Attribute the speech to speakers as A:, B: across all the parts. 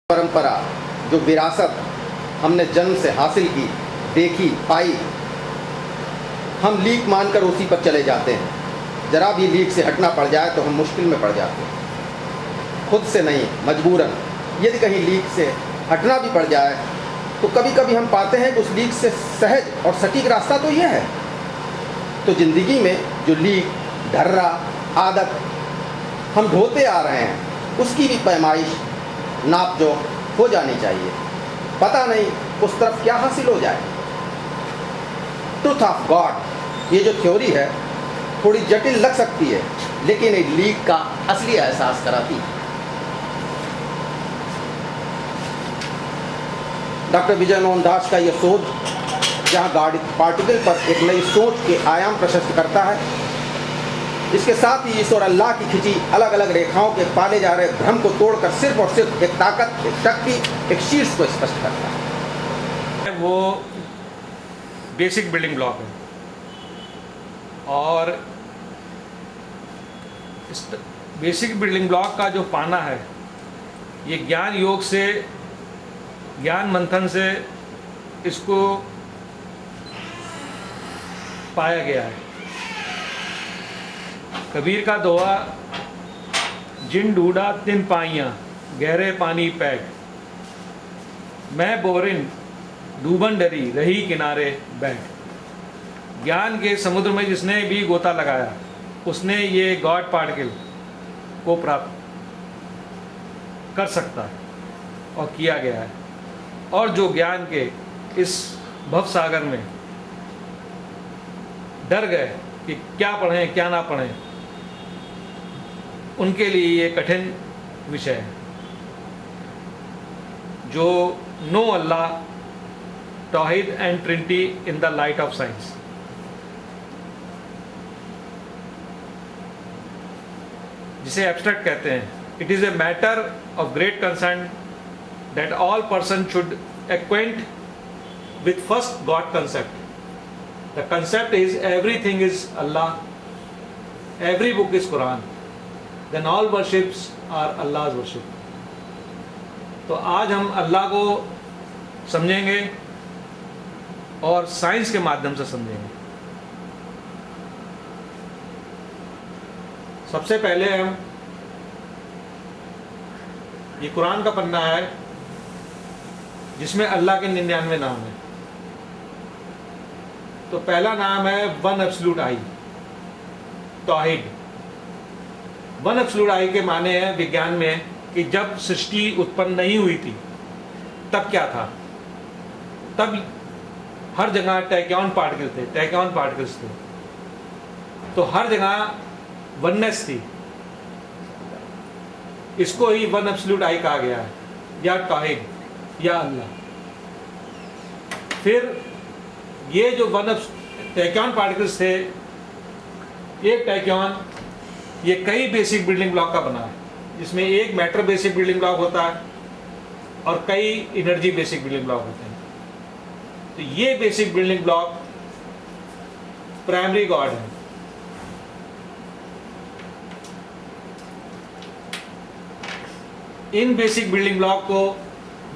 A: परंपरा, जो विरासत हमने जन्म से हासिल की, देखी, पाई, हम लीक मानकर उसी पर चले जाते हैं। जरा भी लीक से हटना पड़ जाए तो हम मुश्किल में पड़ जाते हैं, खुद से नहीं मजबूरन। यदि कहीं लीक से हटना भी पड़ जाए तो कभी कभी हम पाते हैं कि उस लीक से सहज और सटीक रास्ता तो यह है। तो ज़िंदगी में जो लीक, ढर्रा, आदत हम ढोते आ रहे हैं, उसकी भी पैमाइश, नाप जो हो जानी चाहिए। पता नहीं उस तरफ क्या हासिल हो जाए। ट्रूथ ऑफ गॉड, ये जो थ्योरी है थोड़ी जटिल लग सकती है, लेकिन एक लीक का असली एहसास कराती है। डॉक्टर विजय मोहन दास का यह शोध, जहाँ गाड़ी पार्टिकल पर एक नई सोच के आयाम प्रशस्त करता है, इसके साथ ही ईश्वर अल्लाह की खिंची अलग अलग रेखाओं के पाले जा रहे भ्रम को तोड़कर सिर्फ और सिर्फ एक ताकत, एक शक्ति, एक शीर्ष को स्पष्ट करता है।
B: वो बेसिक बिल्डिंग ब्लॉक है, और इस बेसिक बिल्डिंग ब्लॉक का जो पाना है, ये ज्ञान योग से, ज्ञान मंथन से इसको पाया गया है। कबीर का दोहा, जिन ढूंढा तिन पाइयाँ, गहरे पानी पैग, मैं बोरिन डूबन डरी रही किनारे बैठ। ज्ञान के समुद्र में जिसने भी गोता लगाया, उसने ये गॉड पार्टिकल को प्राप्त कर सकता है और किया गया है। और जो ज्ञान के इस भवसागर में डर गए कि क्या पढ़ें क्या ना पढ़ें, उनके लिए ये कठिन विषय है। जो नो अल्लाह, तौहीद and Trinity in the light of science. जिसे एब्स्ट्रैक्ट कहते हैं। It is a matter of great concern that all person should acquaint with first God concept. The concept is everything is Allah, every book is Quran, then all worships are Allah's worship. तो आज हम अल्लाह को समझेंगे और science के माध्यम से समझेंगे। सबसे पहले हम, ये कुरान का पन्ना है जिसमें अल्लाह के 99 नाम हैं। तो पहला नाम है वन एब्सोल्यूट आई, तौहीद। वन एब्सोल्यूट आई के माने हैं विज्ञान में कि जब सृष्टि उत्पन्न नहीं हुई थी तब क्या था। तब हर जगह टैक्योन पार्टिकल थे, टैक्योन पार्टिकल्स थे, तो हर जगह वननेस थी। इसको ही वन एब्सोल्यूट आई कहा गया है, या तौहीद या अल्लाह। फिर ये जो टैक्योन पार्टिकल्स थे, एक टैक्योन ये कई बेसिक बिल्डिंग ब्लॉक का बना है, जिसमें एक मैटर बेसिक बिल्डिंग ब्लॉक होता है और कई एनर्जी बेसिक बिल्डिंग ब्लॉक होते हैं। तो ये basic building block primary God है। इन बेसिक बिल्डिंग ब्लॉक को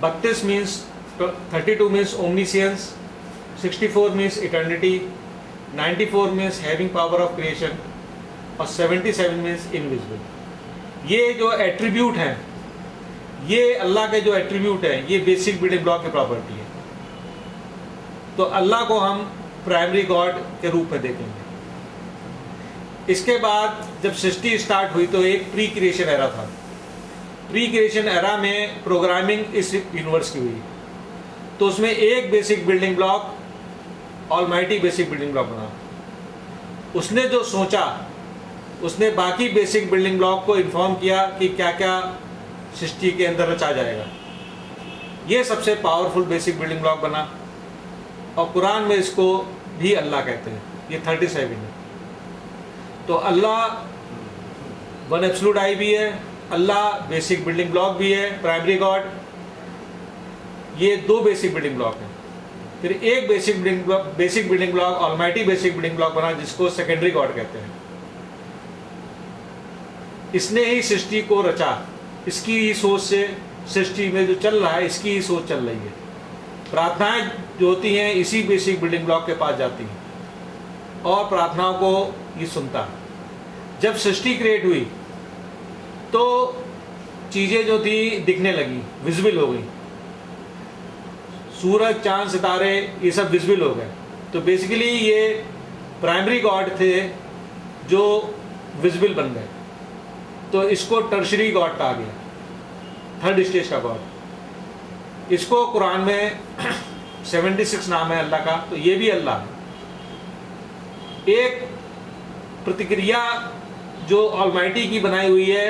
B: 32 means 32 means omniscience, 64 means eternity, 94 means having power of creation और 77 मीन्स इनविजिबल। ये जो एट्रीब्यूट हैं, ये अल्लाह के जो एट्रीब्यूट हैं, ये बेसिक बिल्डिंग ब्लॉक की प्रॉपर्टी है। तो अल्लाह को हम प्राइमरी गॉड के रूप में देखेंगे। इसके बाद जब सृष्टि स्टार्ट हुई तो एक प्री क्रिएशन एरा था। प्री क्रिएशन एरा में प्रोग्रामिंग इस यूनिवर्स की हुई, तो उसमें एक basic building block, almighty basic building block बना। उसने जो सोचा, उसने बाकी बेसिक बिल्डिंग ब्लॉक को इन्फॉर्म किया कि क्या क्या सृष्टि के अंदर रचा जाएगा। ये सबसे पावरफुल बेसिक बिल्डिंग ब्लॉक बना, और कुरान में इसको भी अल्लाह कहते हैं। ये 37 है। तो अल्लाह वन एब्सोल्यूट आई भी है, अल्लाह बेसिक बिल्डिंग ब्लॉक भी है, प्राइमरी गॉड। ये दो बेसिक बिल्डिंग ब्लॉक हैं। फिर एक basic building block almighty basic building block बना, जिसको सेकेंडरी गॉड कहते हैं। इसने ही सृष्टि को रचा, इसकी ही सोच से सृष्टि में जो चल रहा है इसकी ही सोच चल रही है। प्रार्थनाएं जो होती हैं इसी बेसिक बिल्डिंग ब्लॉक के पास जाती हैं और प्रार्थनाओं को ये सुनता है। जब सृष्टि क्रिएट हुई तो चीज़ें जो थी दिखने लगी, विजिबल हो गई, सूरज चांद सितारे ये सब विजिबल हो गए। तो बेसिकली ये प्राइमरी गॉड थे जो विजिबल बन गए, तो इसको टर्शरी गॉड कहा गया, थर्ड स्टेज का गॉड। इसको कुरान में 76 नाम है अल्लाह का, तो ये भी अल्लाह है। एक प्रतिक्रिया जो ऑलमाइटी की बनाई हुई है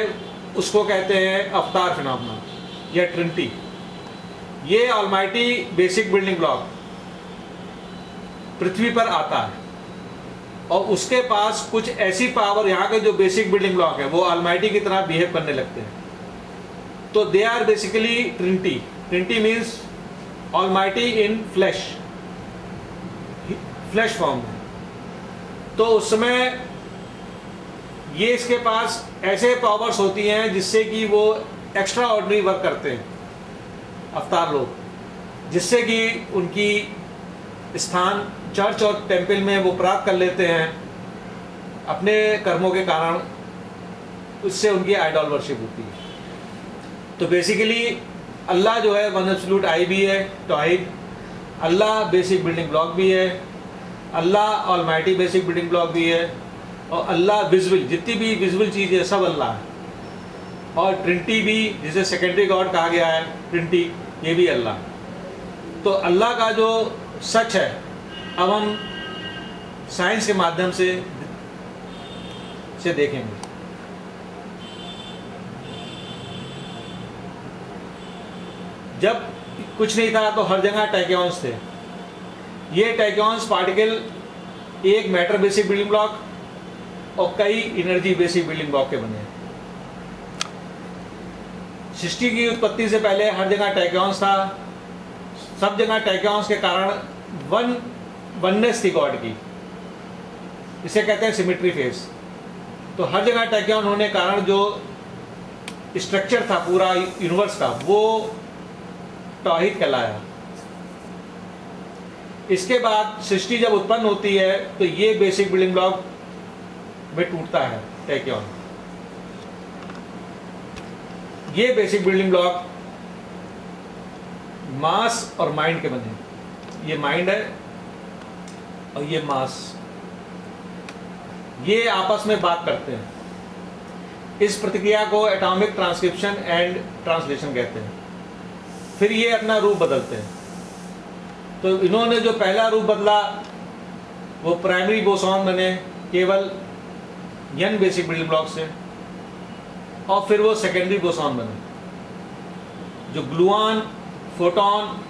B: उसको कहते हैं अवतार फिनोमेना या ट्रिनिटी। ये ऑलमाइटी बेसिक बिल्डिंग ब्लॉक पृथ्वी पर आता है और उसके पास कुछ ऐसी पावर, यहाँ के जो बेसिक बिल्डिंग ब्लॉक है वो ऑलमाइटी की तरह बिहेव करने लगते हैं। तो they are basically trinity. Trinity means almighty in flash, flash form में। तो उस समय ये इसके पास ऐसे पावर्स होती हैं जिससे कि वो एक्स्ट्रा ऑर्डिनरी वर्क करते हैं अवतार लोग, जिससे कि उनकी स्थान चर्च और टेम्पल में वो प्राप्त कर लेते हैं अपने कर्मों के कारण, उससे उनकी आइडल वर्शिप होती है। तो बेसिकली अल्लाह जो है वन एब्सोल्यूट आई भी है, तौहीद। अल्लाह बेसिक बिल्डिंग ब्लॉक भी है, अल्लाह ऑलमाइटी बेसिक बिल्डिंग ब्लॉक भी है, और अल्लाह विजिबल, जितनी भी विजिबल चीज़ है सब अल्लाह है। और ट्रिनिटी भी, जिसे सेकेंडरी गॉड कहा गया है, ट्रिनिटी, ये भी अल्लाह। तो अल्लाह का जो सच है अब हम साइंस के माध्यम से देखेंगे। जब कुछ नहीं था तो हर जगह टैक्यॉन्स थे। ये टैक्यॉन्स पार्टिकल एक मैटर बेसिक बिल्डिंग ब्लॉक और कई एनर्जी बेसिक बिल्डिंग ब्लॉक के बने। सृष्टि की उत्पत्ति से पहले हर जगह टैक्यॉन्स था, सब जगह टैक्यॉन्स के कारण वननेस थी गॉड की, इसे कहते हैं सिमेट्री फेस। तो हर जगह टैक्यॉन होने के कारण जो स्ट्रक्चर था पूरा यूनिवर्स का वो तौहीद कहलाया। इसके बाद सृष्टि जब उत्पन्न होती है तो ये बेसिक बिल्डिंग ब्लॉक में टूटता है टैक्यॉन। ये बेसिक बिल्डिंग ब्लॉक मास और माइंड के बने। ये माइंड है और ये मास, ये आपस में बात करते हैं। इस प्रतिक्रिया को एटॉमिक ट्रांसक्रिप्शन एंड ट्रांसलेशन कहते हैं। फिर ये अपना रूप बदलते हैं। तो इन्होंने जो पहला रूप बदला वो प्राइमरी बोसॉन बने केवल n बेसिक बिल्डिंग ब्लॉक से, और फिर वो सेकेंडरी बोसॉन बने जो gluon, photon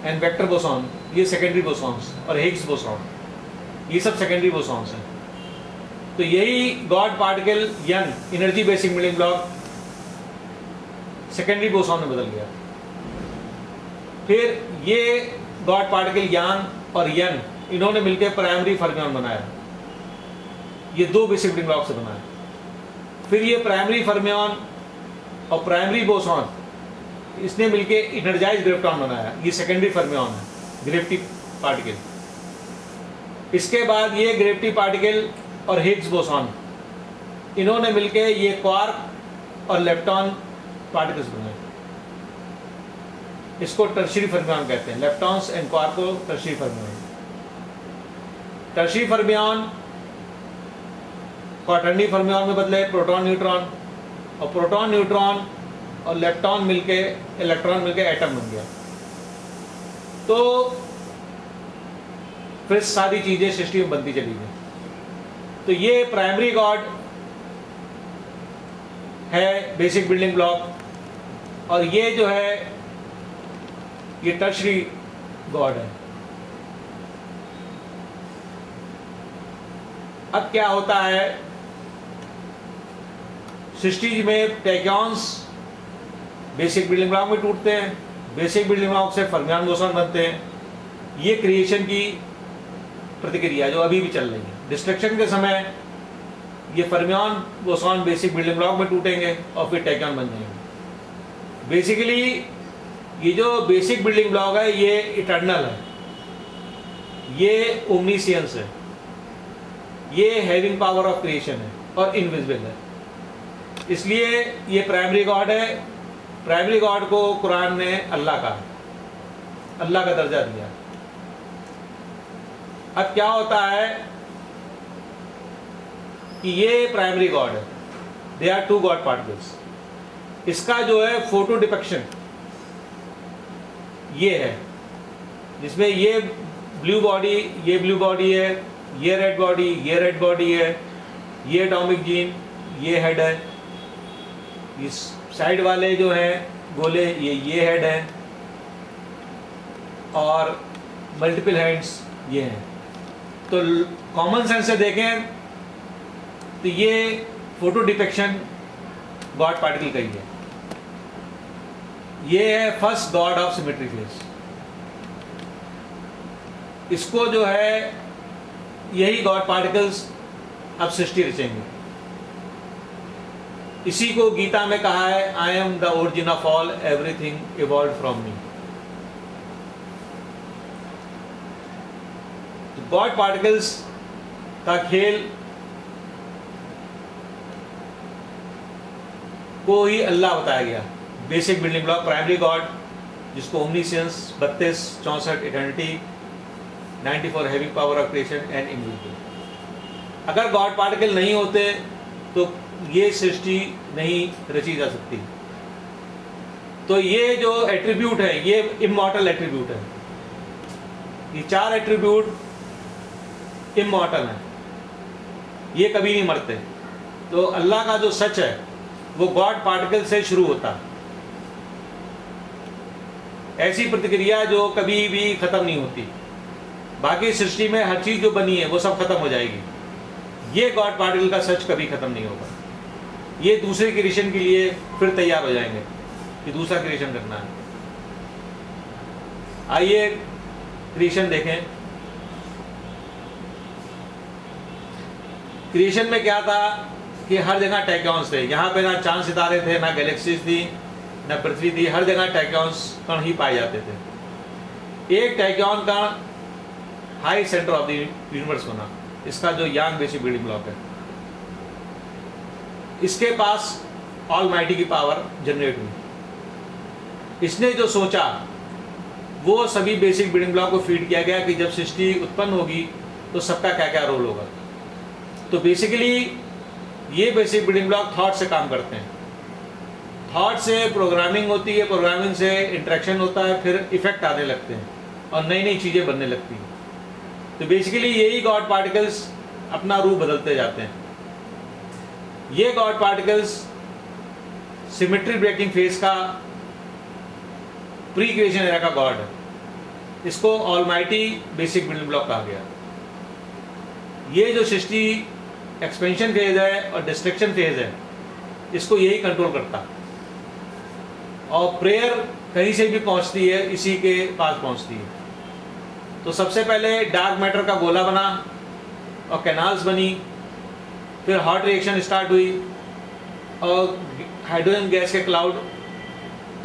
B: and vector boson, ये सेकेंडरी बोसॉन्स, और हिग्स बोसॉन, ये सब सेकेंडरी बोसॉन्स हैं। तो यही God particle n energy basic building block secondary boson में बदल गया। फिर ये गॉड पार्टिकल यांग और n इन्होंने मिलकर प्राइमरी फर्मियन बनाया। ये दो बेसिक बिल्डिंग ब्लॉक से बनाया। फिर ये प्राइमरी फर्मियन और प्राइमरी बोसॉन इसने मिलके इनर्जाइज ग्रेविटॉन बनाया। ये सेकेंडरी फर्मियन है, ग्रेविटी पार्टिकल। इसके बाद ये ग्रेविटी पार्टिकल और हिग्स बोसॉन इन्होंने मिलके ये क्वार्क और लेप्टॉन पार्टिकल्स बनाए। इसको टर्शियरी फर्मियन कहते हैं। लेप्टॉन्स एंड क्वार्क को tertiary fermion. Tertiary fermion quaternary fermion में बदले प्रोटॉन न्यूट्रॉन, और प्रोटॉन न्यूट्रॉन और लेप्टॉन मिलके इलेक्ट्रॉन मिलके एटम बन गया। तो फिर सारी चीजें सृष्टि में बनती चली गई। तो ये प्राइमरी गॉड है बेसिक बिल्डिंग ब्लॉक, और ये जो है ये टर्शरी गॉड है। अब क्या होता है, सृष्टि में टैक्यॉन्स बेसिक बिल्डिंग ब्लॉक में टूटते हैं, बेसिक बिल्डिंग ब्लॉक से फर्मियन बोसॉन बनते हैं। ये क्रिएशन की प्रतिक्रिया जो अभी भी चल रही है। डिस्ट्रक्शन के समय ये fermion boson basic building block में टूटेंगे और फिर टैक्यॉन बन जाएंगे। बेसिकली ये जो बेसिक बिल्डिंग ब्लॉक है ये इटर्नल है, ये ओमनीसियंस है, ये हैविंग पावर ऑफ क्रिएशन है और इनविजिबल है। इसलिए ये प्राइमरी गॉड है। प्राइमरी गॉड को कुरान ने अल्लाह का दर्जा दिया। अब क्या होता है कि ये प्राइमरी गॉड है, they are two god particles. इसका जो है फोटो डिपिक्शन ये है, जिसमें ये ब्लू बॉडी है, ये रेड बॉडी है, ये एटॉमिक जीन, ये हेड है, इस साइड वाले जो हैं गोले ये हेड है, और मल्टीपल हैंड्स ये हैं। तो कॉमन सेंस से देखें तो ये फोटो डिपिक्शन गॉड पार्टिकल का ही है। ये है first God of symmetry face. इसको जो है यही गॉड पार्टिकल्स अब सृष्टि रचेंगे। इसी को गीता में कहा है, I am the origin of all, everything evolved from me. God particles का खेल को ही अल्लाह बताया गया। Basic building block primary God, जिसको omniscience 32, 64 eternity, 94 having power of creation and invisible. अगर गॉड पार्टिकल नहीं होते तो ये सृष्टि नहीं रची जा सकती। तो ये जो एट्रीब्यूट है ये इमॉर्टल एट्रीब्यूट है। ये 4 एट्रीब्यूट इमॉर्टल हैं, ये कभी नहीं मरते। तो अल्लाह का जो सच है वो गॉड पार्टिकल से शुरू होता है। ऐसी प्रतिक्रिया जो कभी भी खत्म नहीं होती। बाकी सृष्टि में हर चीज जो बनी है वो सब खत्म हो जाएगी। ये गॉड पार्टिकल का सच कभी खत्म नहीं होगा। ये दूसरे क्रिएशन के लिए फिर तैयार हो जाएंगे कि दूसरा क्रिएशन करना है। आइए क्रिएशन देखें। क्रिएशन में क्या था कि हर जगह टैक्यॉन्स थे। यहाँ पे ना चांद सितारे थे, ना गैलेक्सीज थी, ना पृथ्वी थी। हर जगह टैक्यॉन्स कण ही पाए जाते थे। एक टैक्यॉन का high centre of the universe बना, इसका जो यांग बेसिक बिल्डिंग ब्लॉक है। इसके पास ऑलमाइटी की पावर जनरेट हुई। इसने जो सोचा वो सभी बेसिक बिल्डिंग ब्लॉक को फीड किया गया कि जब सृष्टि उत्पन्न होगी तो सबका क्या क्या रोल होगा। तो बेसिकली ये बेसिक बिल्डिंग ब्लॉक थॉट से काम करते हैं। थॉट से प्रोग्रामिंग होती है, प्रोग्रामिंग से इंटरेक्शन होता है, फिर इफेक्ट आने लगते हैं और नई नई चीज़ें बनने लगती हैं। तो बेसिकली यही गॉड पार्टिकल्स अपना रूप बदलते जाते हैं। ये god particles symmetry breaking phase का प्री क्रिएशन एरा का गॉड है। इसको ऑलमाइटी बेसिक बिल्डिंग ब्लॉक कहा गया। ये जो सृष्टि एक्सपेंशन फेज है और डिस्ट्रक्शन फेज है, इसको यही कंट्रोल करता। और प्रेयर कहीं से भी पहुंचती है, इसी के पास पहुंचती है। तो सबसे पहले डार्क मैटर का गोला बना और कैनाल्स बनी, फिर हॉट रिएक्शन स्टार्ट हुई और हाइड्रोजन गैस के क्लाउड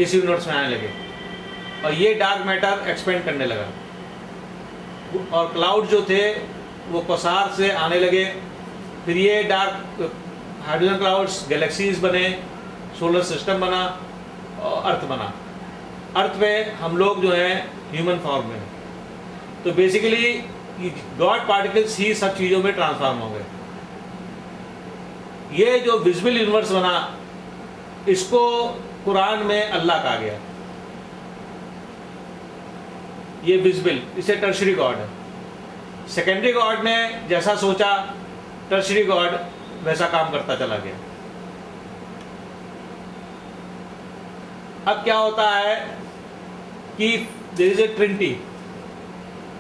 B: इस यूनिवर्स में आने लगे और ये डार्क मैटर एक्सपेंड करने लगा। और क्लाउड जो थे वो क्वासार से आने लगे। फिर ये डार्क हाइड्रोजन क्लाउड्स गैलेक्सीज बने, सोलर सिस्टम बना और अर्थ बना। अर्थ पे हम लोग जो है ह्यूमन फॉर्म में। तो बेसिकली गॉड पार्टिकल्स ही सब चीज़ों में ट्रांसफॉर्म हो गए। ये जो विजिबल यूनिवर्स बना, इसको कुरान में अल्लाह कहा गया। ये विजिबल, इसे टर्शरी गॉड है। सेकेंडरी गॉड ने जैसा सोचा, टर्शरी गॉड वैसा काम करता चला गया। अब क्या होता है कि देयर इज ए ट्रिनिटी।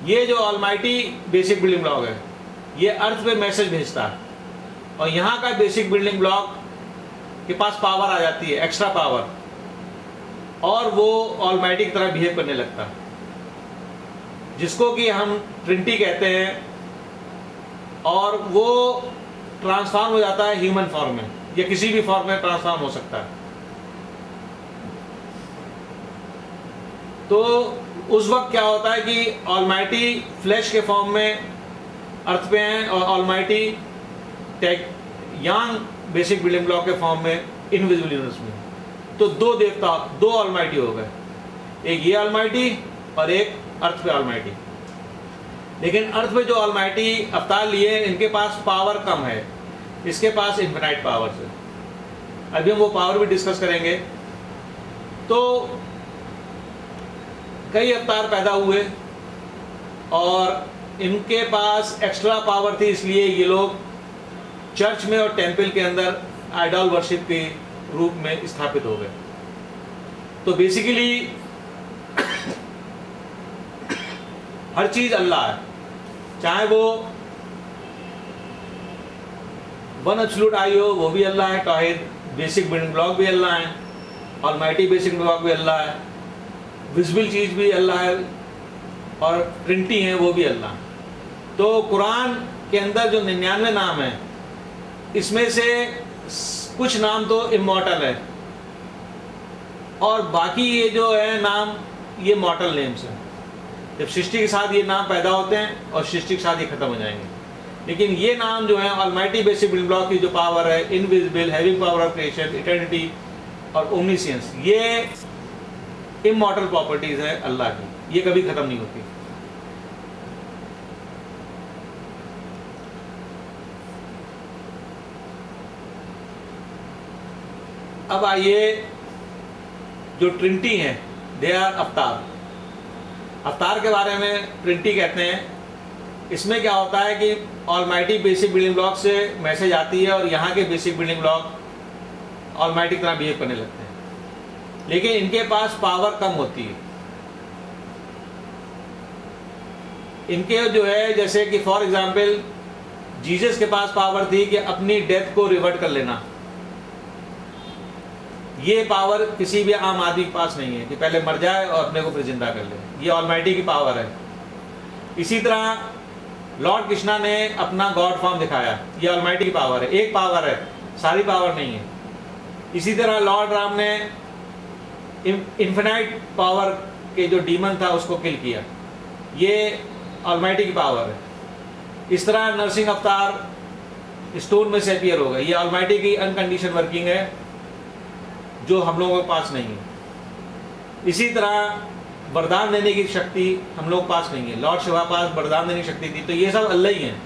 B: ये जो ऑलमाइटी बेसिक बिल्डिंग ब्लॉक है, ये अर्थ पे मैसेज भेजता है और यहाँ का बेसिक बिल्डिंग ब्लॉक के पास पावर आ जाती है, एक्स्ट्रा पावर, और वो ऑलमाइटी की तरह बिहेव करने लगता है, जिसको कि हम ट्रिनिटी कहते हैं। और वो ट्रांसफॉर्म हो जाता है ह्यूमन फॉर्म में या किसी भी फॉर्म में ट्रांसफॉर्म हो सकता है। तो उस वक्त क्या होता है कि ऑलमाइटी फ्लैश के फॉर्म में अर्थ पे हैं और ऑलमाइटी यांग बेसिक बिल्डिंग ब्लॉक के फॉर्म में इनविजिबल यूनिवर्स में। तो दो देवता, दो ऑलमाइटी हो गए, एक ये ऑलमाइटी और एक अर्थ पे ऑलमाइटी। लेकिन अर्थ पे जो ऑलमाइटी अवतार लिए इनके पास पावर कम है, इसके पास इन्फिनाइट पावर है। अभी हम वो पावर भी डिस्कस करेंगे। तो कई अवतार पैदा हुए और इनके पास एक्स्ट्रा पावर थी, इसलिए ये लोग चर्च में और टेंपल के अंदर आइडल वर्शिप के रूप में स्थापित हो गए। तो बेसिकली हर चीज अल्लाह है, चाहे वो वन एब्सोल्यूट आई हो वो भी अल्लाह है, तौहीद बेसिक बिल्डिंग ब्लॉक भी अल्लाह है, ऑलमाइटी बेसिक ब्लॉक भी अल्लाह है, विजिबल चीज भी अल्लाह है और ट्रिनिटी है वो भी अल्लाह है। तो कुरान के अंदर जो 99 नाम है, इसमें से कुछ नाम तो इमॉर्टल है और बाकी ये जो है नाम ये मॉर्टल नेम्स हैं। जब सृष्टि के साथ ये नाम पैदा होते हैं और सृष्टि के साथ ये खत्म हो जाएंगे। लेकिन ये नाम जो है ऑलमाइटी बेसिक बिल्डिंग ब्लॉक की जो पावर है, invisible, having power of creation, eternity और ओमनिशियंस, ये इमॉर्टल प्रॉपर्टीज है अल्लाह की, ये कभी खत्म नहीं होती। अब आइए जो ट्रिनिटी है, दे आर अवतार। अवतार के बारे में ट्रिनिटी कहते हैं। इसमें क्या होता है कि ऑलमाइटी बेसिक बिल्डिंग ब्लॉक से मैसेज आती है और यहाँ के बेसिक बिल्डिंग ब्लॉक ऑलमाइटी की तरह बिहेव करने लगते हैं, लेकिन इनके पास पावर कम होती है। इनके जो है, जैसे कि फॉर एग्जाम्पल जीसस के पास पावर थी कि अपनी डेथ को रिवर्ट कर लेना। ये पावर किसी भी आम आदमी के पास नहीं है कि पहले मर जाए और अपने को फिर जिंदा कर ले। ये ऑलमाइटी की पावर है। इसी तरह लॉर्ड कृष्णा ने अपना गॉड फॉर्म दिखाया, ये ऑलमाइटी की पावर है। एक पावर है, सारी पावर नहीं है। इसी तरह लॉर्ड राम ने इन्फिनाइट पावर के जो डीमन था उसको किल किया, ये ऑलमाइटी की पावर है। इस तरह नरसिंह अवतार स्टोन में से अपीयर हो गए, ये ऑलमाइटी की अनकंडीशन वर्किंग है जो हम लोगों के पास नहीं है। इसी तरह वरदान देने की शक्ति हम लोग के पास नहीं है। लॉर्ड शिवा पास वरदान देने की शक्ति थी। तो ये सब अल्लाह ही हैं।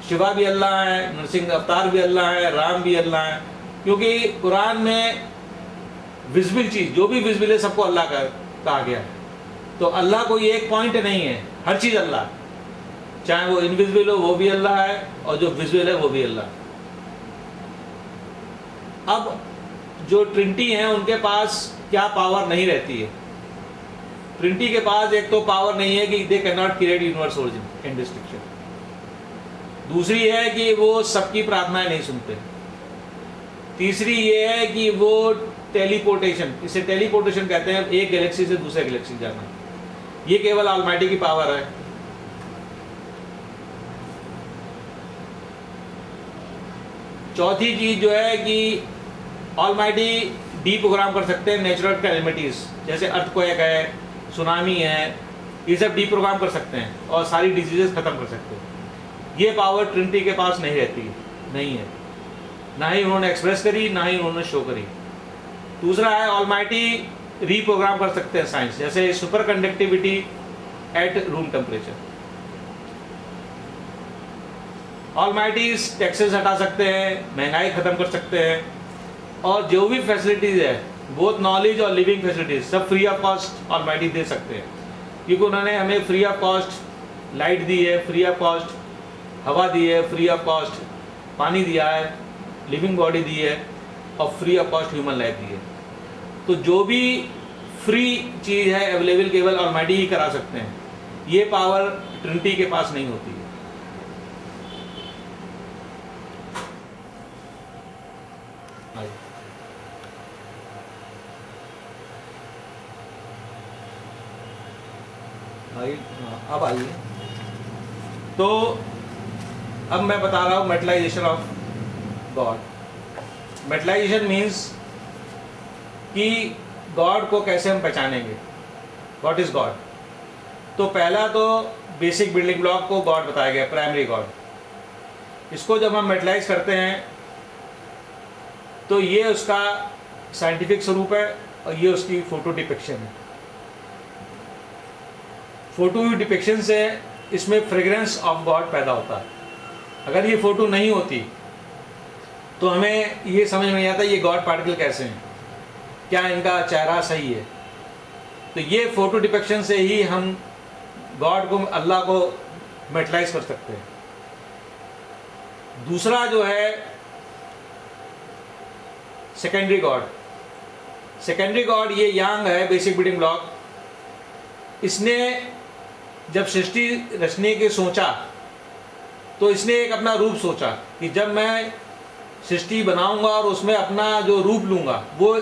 B: शिवा भी अल्लाह है, नरसिंह अवतार भी अल्लाह है, राम भी अल्लाह है। क्योंकि कुरान में विजिबल चीज जो भी विजिबल है सबको अल्लाह का कहा गया है। तो अल्लाह कोई एक पॉइंट नहीं है, हर चीज अल्लाह, चाहे वो इनविजिबल हो वो भी अल्लाह है और जो विजिबल है वो भी अल्लाह। अब जो ट्रिनिटी हैं उनके पास क्या पावर नहीं रहती है। ट्रिनिटी के पास एक तो पावर नहीं है कि they can not create universe origin and destruction. दूसरी है कि वो सबकी प्रार्थनाएं नहीं सुनते। तीसरी ये है कि वो टेलीपोर्टेशन, इसे टेलीपोर्टेशन कहते हैं, एक गैलेक्सी से दूसरे गैलेक्सी जाना, ये केवल ऑलमाइटी की पावर है। चौथी चीज जो है कि ऑलमाइटी डीप्रोग्राम कर सकते हैं नेचुरल कैलेमिटीज, जैसे अर्थक्वेक है, सुनामी है, ये सब डीप्रोग्राम कर सकते हैं और सारी डिजीजेस खत्म कर सकते हैं। ये पावर ट्रिनिटी के पास नहीं रहती, नहीं है, ना ही उन्होंने एक्सप्रेस करी, ना ही उन्होंने शो करी। दूसरा है ऑलमाइटी रीप्रोग्राम कर सकते हैं साइंस, जैसे super conductivity at room temperature. Almighty taxes हटा सकते हैं, महंगाई खत्म कर सकते हैं और जो भी फैसिलिटीज है, बोथ नॉलेज और लिविंग फैसिलिटीज, सब फ्री ऑफ कॉस्ट ऑलमाइटी दे सकते हैं। क्योंकि उन्होंने हमें फ्री ऑफ कॉस्ट लाइट दी है, फ्री ऑफ कॉस्ट हवा दी है, फ्री ऑफ कॉस्ट पानी दिया है, लिविंग बॉडी दी है और free of cost human life दी है। तो जो भी फ्री चीज़ है अवेलेबल केवल ऑलमाइटी ही करा सकते हैं। ये पावर ट्रिनिटी के पास नहीं होती है। अब आइए, तो अब मैं बता रहा हूँ metallisation of God. Metallisation means कि गॉड को कैसे हम पहचानेंगे। What is God. तो पहला तो बेसिक बिल्डिंग ब्लॉक को गॉड बताया गया, प्राइमरी गॉड। इसको जब हम मेटलाइज करते हैं तो ये उसका साइंटिफिक स्वरूप है और ये उसकी फोटो डिपिक्शन है। फोटो डिपिक्शन से इसमें फ्रेग्रेंस ऑफ गॉड पैदा होता है। अगर ये फोटो नहीं होती तो हमें ये समझ में नहीं आता ये गॉड पार्टिकल कैसे हैं, क्या इनका चेहरा सही है। तो ये फोटो डिपिक्शन से ही हम गॉड को, अल्लाह को मेटलाइज कर सकते हैं। दूसरा जो है सेकेंडरी गॉड। सेकेंडरी गॉड ये यांग है, बेसिक बिल्डिंग ब्लॉक। इसने जब सृष्टि रचने के सोचा तो इसने एक अपना रूप सोचा कि जब मैं सृष्टि बनाऊंगा और उसमें अपना जो रूप लूंगा वो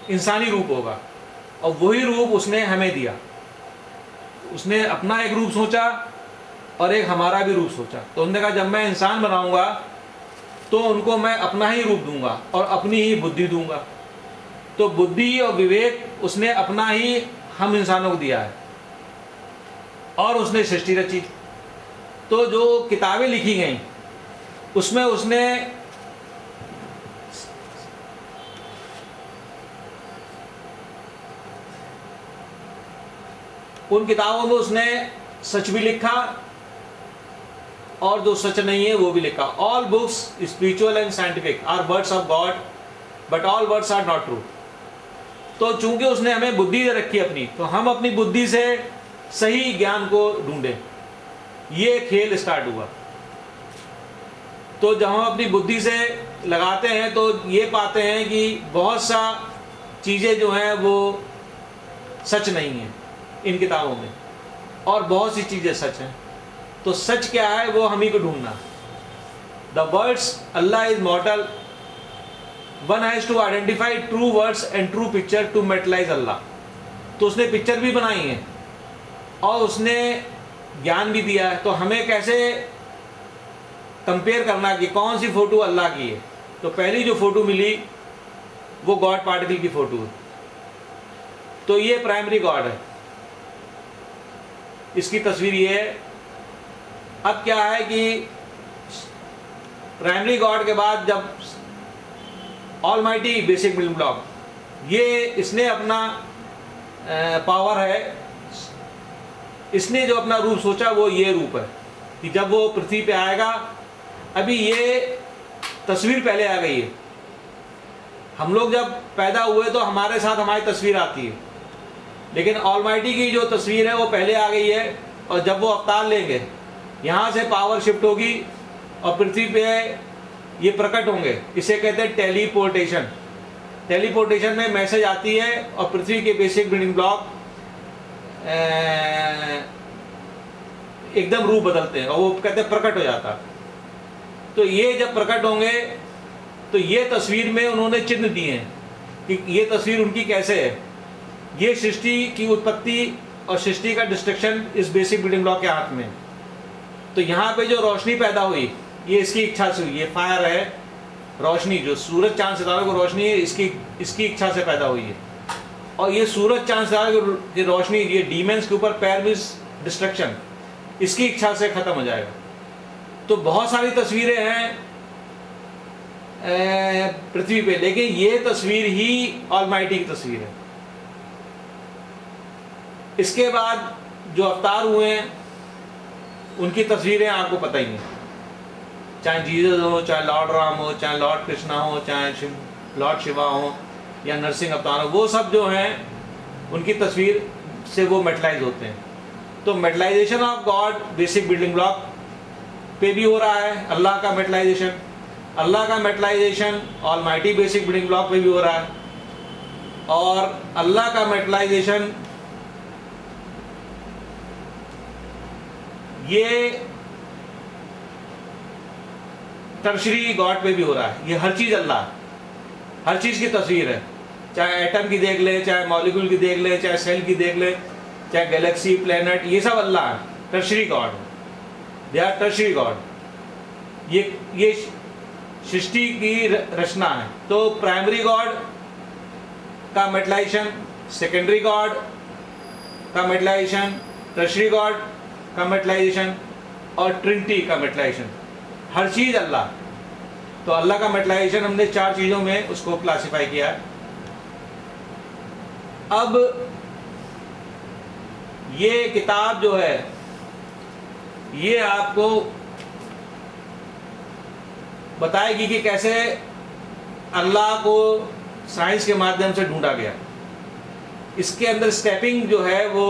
B: इंसानी रूप होगा, और वही रूप उसने हमें दिया। उसने अपना एक रूप सोचा और एक हमारा भी रूप सोचा। तो उन्होंने कहा जब मैं इंसान बनाऊंगा तो उनको मैं अपना ही रूप दूंगा और अपनी ही बुद्धि दूंगा। तो बुद्धि और विवेक उसने अपना ही हम इंसानों को दिया है और उसने सृष्टि रची। तो जो किताबें लिखी गई उसमें उसने उन किताबों में उसने सच भी लिखा और जो सच नहीं है वो भी लिखा। All books spiritual and scientific are words of god but all words are not true. तो चूंकि उसने हमें बुद्धि दे रखी अपनी, तो हम अपनी बुद्धि से सही ज्ञान को ढूंढें। ये खेल स्टार्ट हुआ। तो जब हम अपनी बुद्धि से लगाते हैं तो ये पाते हैं कि बहुत सा चीज़ें जो हैं वो सच नहीं है इन किताबों में, और बहुत सी चीज़ें सच हैं। तो सच क्या है वो हम ही को ढूंढना। The words Allah is mortal, one has to identify true words and true picture to metalize Allah. तो उसने पिक्चर भी बनाई है और उसने ज्ञान भी दिया है। तो हमें कैसे कंपेयर करना कि कौन सी फोटो अल्लाह की है। तो पहली जो फोटो मिली वो गॉड पार्टिकल की फोटो है। तो ये प्राइमरी गॉड है, इसकी तस्वीर ये है। अब क्या है कि प्राइमरी गॉड के बाद जब ऑलमाइटी बेसिक बिल्डिंग ब्लॉक, ये इसने अपना पावर है, इसने जो अपना रूप सोचा वो ये रूप है कि जब वो पृथ्वी पे आएगा, अभी ये तस्वीर पहले आ गई है। हम लोग जब पैदा हुए तो हमारे साथ हमारी तस्वीर आती है, लेकिन ऑलमाइटी की जो तस्वीर है वो पहले आ गई है। और जब वो अवतार लेंगे यहाँ से पावर शिफ्ट होगी और पृथ्वी पे ये प्रकट होंगे। इसे कहते हैं टेलीपोर्टेशन। टेलीपोर्टेशन में मैसेज आती है और पृथ्वी के बेसिक बिल्डिंग ब्लॉक एकदम रूप बदलते हैं और वो कहते हैं प्रकट हो जाता। तो ये जब प्रकट होंगे तो ये तस्वीर में उन्होंने चिन्ह दिए हैं कि ये तस्वीर उनकी कैसे है। ये सृष्टि की उत्पत्ति और सृष्टि का डिस्ट्रक्शन इस बेसिक बिल्डिंग ब्लॉक के हाथ में। तो यहाँ पे जो रोशनी पैदा हुई ये इसकी इच्छा से हुई। ये फायर है, रोशनी जो सूरज चांद सितारों को रोशनी है इसकी इच्छा से पैदा हुई है। और ये सूरज चांद सितारों की रोशनी, ये डीमंस के ऊपर पैर में डिस्ट्रक्शन, इसकी इच्छा से खत्म हो जाएगा। तो बहुत सारी तस्वीरें हैं पृथ्वी पे, लेकिन ये तस्वीर ही ऑलमाइटी की तस्वीर है। इसके बाद जो अवतार हुए हैं उनकी तस्वीरें आपको पता ही नहीं, चाहे जीसस हो, चाहे लॉर्ड राम हो, चाहे लॉर्ड कृष्णा हो, चाहे लॉर्ड शिवा हो या नरसिंह अवतार हो, वो सब जो हैं उनकी तस्वीर से वो मेटलाइज होते हैं। तो metallisation of God basic building block पे भी हो रहा है, अल्लाह का मेटलाइजेशन। अल्लाह का metallisation almighty basic building block पे भी हो रहा है, और अल्लाह का मेटलाइजेशन ये टर्शरी गॉड पे भी हो रहा है। ये हर चीज अल्लाह, हर चीज की तस्वीर है। चाहे एटम की देख ले, चाहे मॉलिक्यूल की देख ले, चाहे सेल की देख ले, चाहे गैलेक्सी, प्लेनेट, ये सब अल्लाह है, tertiary god, they are tertiary god. ये सृष्टि की रचना है। तो प्राइमरी गॉड का मेटलाइजेशन, सेकेंडरी गॉड का मेटलाइजेशन, टर्शरी गॉड का मेटलाइजेशन और ट्रिनिटी का मेटलाइजेशन, हर चीज़ अल्लाह। तो अल्लाह का मेटलाइजेशन हमने 4 चीज़ों में उसको क्लासिफाई किया है। अब ये किताब जो है ये आपको बताएगी कि कैसे अल्लाह को साइंस के माध्यम से ढूंढा गया। इसके अंदर स्टेपिंग जो है वो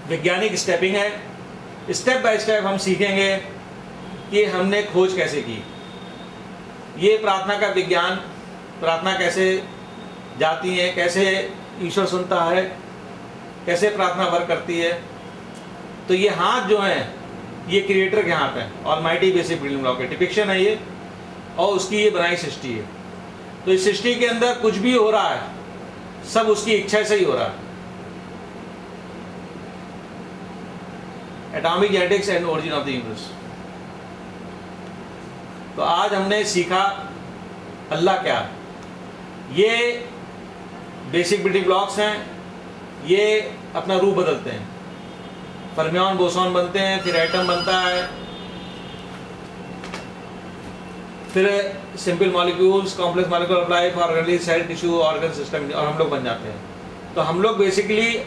B: वैज्ञानिक स्टेपिंग है। स्टेप बाय स्टेप हम सीखेंगे कि हमने खोज कैसे की। ये प्रार्थना का विज्ञान, प्रार्थना कैसे जाती है, कैसे ईश्वर सुनता है, कैसे प्रार्थना वर्क करती है। तो ये हाथ जो हैं ये क्रिएटर के हाथ हैं, ऑलमाइटी बेसिक बिल्डिंग ब्लॉक के डिपिक्शन है ये, और उसकी ये बनाई सृष्टि है। तो इस सृष्टि के अंदर कुछ भी हो रहा है सब उसकी इच्छा से ही हो रहा है। Atomic genetics and origin of the universe. तो आज हमने सीखा अल्लाह क्या, ये बेसिक बिल्डिंग ब्लॉक्स हैं, ये अपना रूप बदलते हैं, फर्मियन बोसॉन बनते हैं, फिर एटम बनता है, फिर simple molecules, complex molecule of life, organic, cell, tissue, organ system, और हम लोग बन जाते हैं। तो हम लोग basically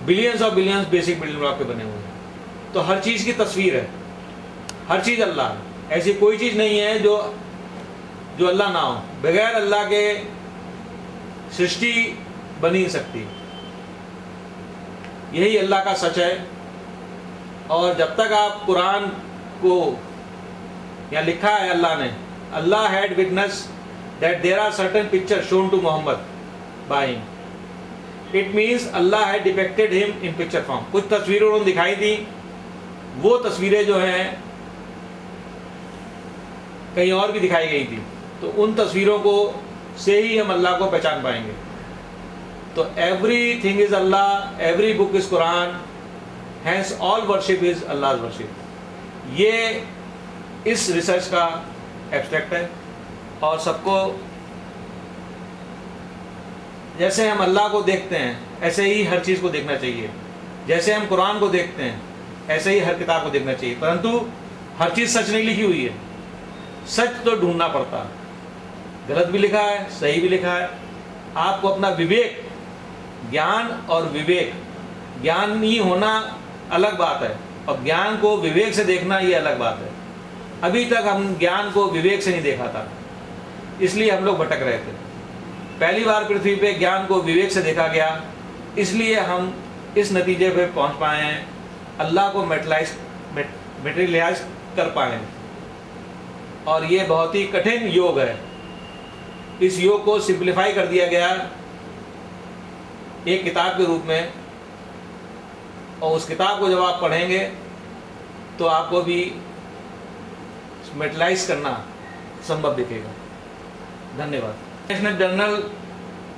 B: billions of billions basic building block के बने हुए हैं। तो हर चीज़ की तस्वीर है, हर चीज़ अल्लाह है। ऐसी कोई चीज़ नहीं है जो अल्लाह ना हो। बगैर अल्लाह के सृष्टि बन ही नहीं सकती। यही अल्लाह का सच है। और जब तक आप कुरान को, यहाँ लिखा है अल्लाह ने, Allah had witness that there are certain picture shown to Mohammed by him, it means Allah had depicted him in picture form. कुछ तस्वीरें उन्होंने दिखाई थी, वो तस्वीरें जो हैं कहीं और भी दिखाई गई थी। तो उन तस्वीरों को से ही हम अल्लाह को पहचान पाएंगे। तो everything is Allah, every book is Quran, hence all worship is Allah worship. ये इस रिसर्च का एब्स्ट्रैक्ट है। और सबको जैसे हम अल्लाह को देखते हैं ऐसे ही हर चीज़ को देखना चाहिए। जैसे हम कुरान को देखते हैं ऐसे ही हर किताब को देखना चाहिए। परंतु हर चीज़ सच नहीं लिखी हुई है, सच तो ढूंढना पड़ता है। गलत भी लिखा है, सही भी लिखा है। आपको अपना विवेक, ज्ञान और विवेक, ज्ञान ही होना अलग बात है और ज्ञान को विवेक से देखना ये अलग बात है। अभी तक हम ज्ञान को विवेक से नहीं देखा था, इसलिए हम लोग भटक रहे थे। पहली बार पृथ्वी पे ज्ञान को विवेक से देखा गया, इसलिए हम इस नतीजे पे पहुंच पाए हैं, अल्लाह को मेटेरियलाइज कर पाए। और ये बहुत ही कठिन योग है। इस योग को सिंप्लीफाई कर दिया गया एक किताब के रूप में, और उस किताब को जब आप पढ़ेंगे तो आपको भी मेटलाइज करना संभव दिखेगा। धन्यवाद। National journal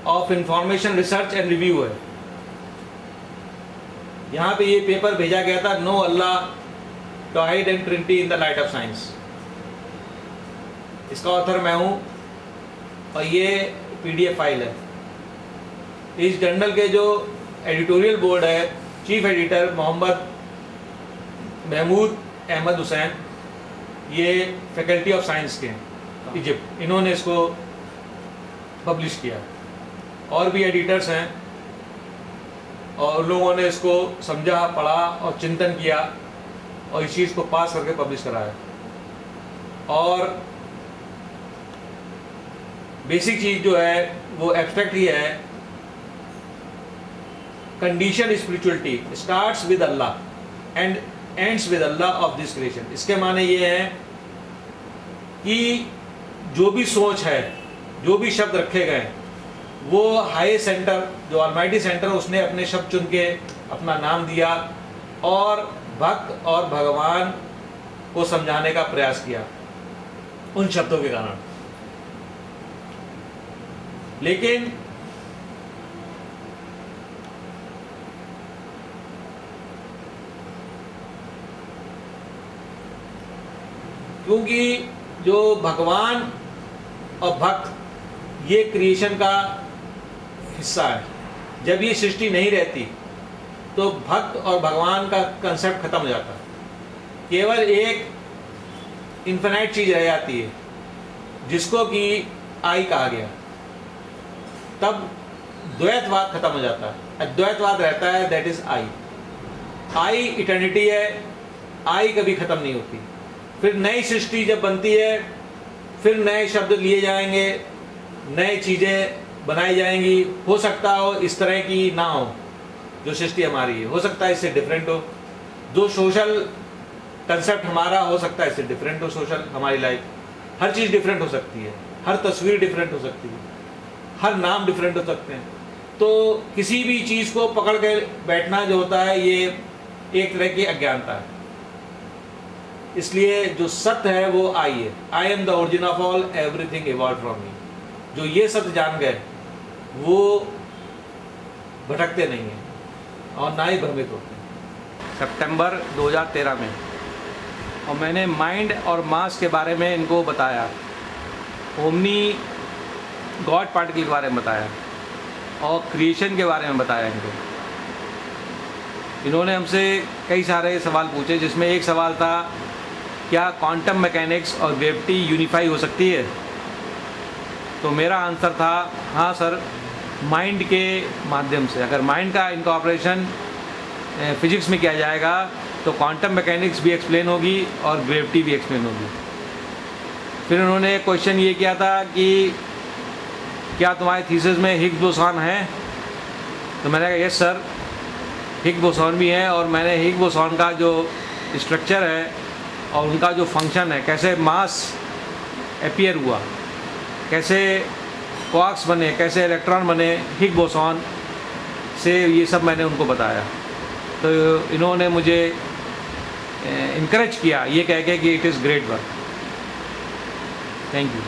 B: of information research and review है। यहाँ पे ये पेपर भेजा गया था, नो अल्लाह टॉहाइड and Trinity in the light of science. इसका ऑथर मैं हूँ और ये PDF फाइल है। इस जर्नल के जो एडिटोरियल बोर्ड है, चीफ एडिटर मोहम्मद महमूद अहमद हुसैन, ये फैकल्टी ऑफ साइंस के हैं इजिप्ट, इन्होंने इसको पब्लिश किया। और भी एडिटर्स हैं और उन लोगों ने इसको समझा, पढ़ा और चिंतन किया और इस चीज़ को पास करके पब्लिश कराया। और बेसिक चीज़ जो है वो एब्स्ट्रैक्ट ही है। Condition spirituality starts with Allah and ends with Allah of this creation. इसके माने ये है कि जो भी सोच है, जो भी शब्द रखे गए, वो हाई सेंटर जो ऑलमाइटी सेंटर, उसने अपने शब्द चुन के अपना नाम दिया और भक्त और भगवान को समझाने का प्रयास किया उन शब्दों के कारण। लेकिन क्योंकि जो भगवान और भक्त ये क्रिएशन का हिस्सा है, जब ये सृष्टि नहीं रहती तो भक्त और भगवान का कंसेप्ट खत्म हो जाता है, केवल एक इन्फिनाइट चीज रह जाती है जिसको कि आई कहा गया। तब द्वैतवाद खत्म हो जाता है, अद्वैतवाद रहता है, that is I. I eternity है, आई कभी खत्म नहीं होती। फिर नई सृष्टि जब बनती है, फिर नए शब्द लिए जाएंगे, नई चीजें बनाई जाएंगी। हो सकता हो इस तरह की ना हो जो सृष्टि हमारी है, हो सकता है इससे डिफरेंट हो। जो सोशल कंसेप्ट हमारा हो सकता है इससे डिफरेंट हो, सोशल हमारी लाइफ, हर चीज़ डिफरेंट हो सकती है, हर तस्वीर डिफरेंट हो सकती है, हर नाम डिफरेंट हो सकते हैं। तो किसी भी चीज़ को पकड़ के बैठना जो होता है ये एक तरह की अज्ञानता है। इसलिए जो सत्य है वो आई है। I am the origin of all, everything evolve from me. जो ये सत्य जान गए वो भटकते नहीं हैं और ना ही भ्रमित होते हैं। सितंबर 2013 में, और मैंने माइंड और मास के बारे में इनको बताया, ओमनी गॉड पार्टिकल के बारे में बताया और क्रिएशन के बारे में बताया इनको। इन्होंने हमसे कई सारे सवाल पूछे, जिसमें एक सवाल था क्या क्वांटम मैकेनिक्स और ग्रेविटी यूनिफाई हो सकती है। तो मेरा आंसर था हाँ सर, माइंड के माध्यम से। अगर माइंड का इनकॉर्पोरेशन फिजिक्स में किया जाएगा तो क्वांटम मैकेनिक्स भी एक्सप्लेन होगी और ग्रेविटी भी एक्सप्लेन होगी। फिर उन्होंने क्वेश्चन ये किया था कि क्या तुम्हारे थीसिस में हिग्स बोसॉन है। तो मैंने कहा यस सर, हिग्स बोसॉन भी है, और मैंने हिग्स बोसॉन का जो स्ट्रक्चर है और उनका जो फंक्शन है, कैसे मास अपीयर हुआ, कैसे क्वार्क्स बने, कैसे इलेक्ट्रॉन बने हिग्स बोसॉन से, ये सब मैंने उनको बताया। तो इन्होंने मुझे इनकरेज किया ये कह के कि it is great work. Thank you.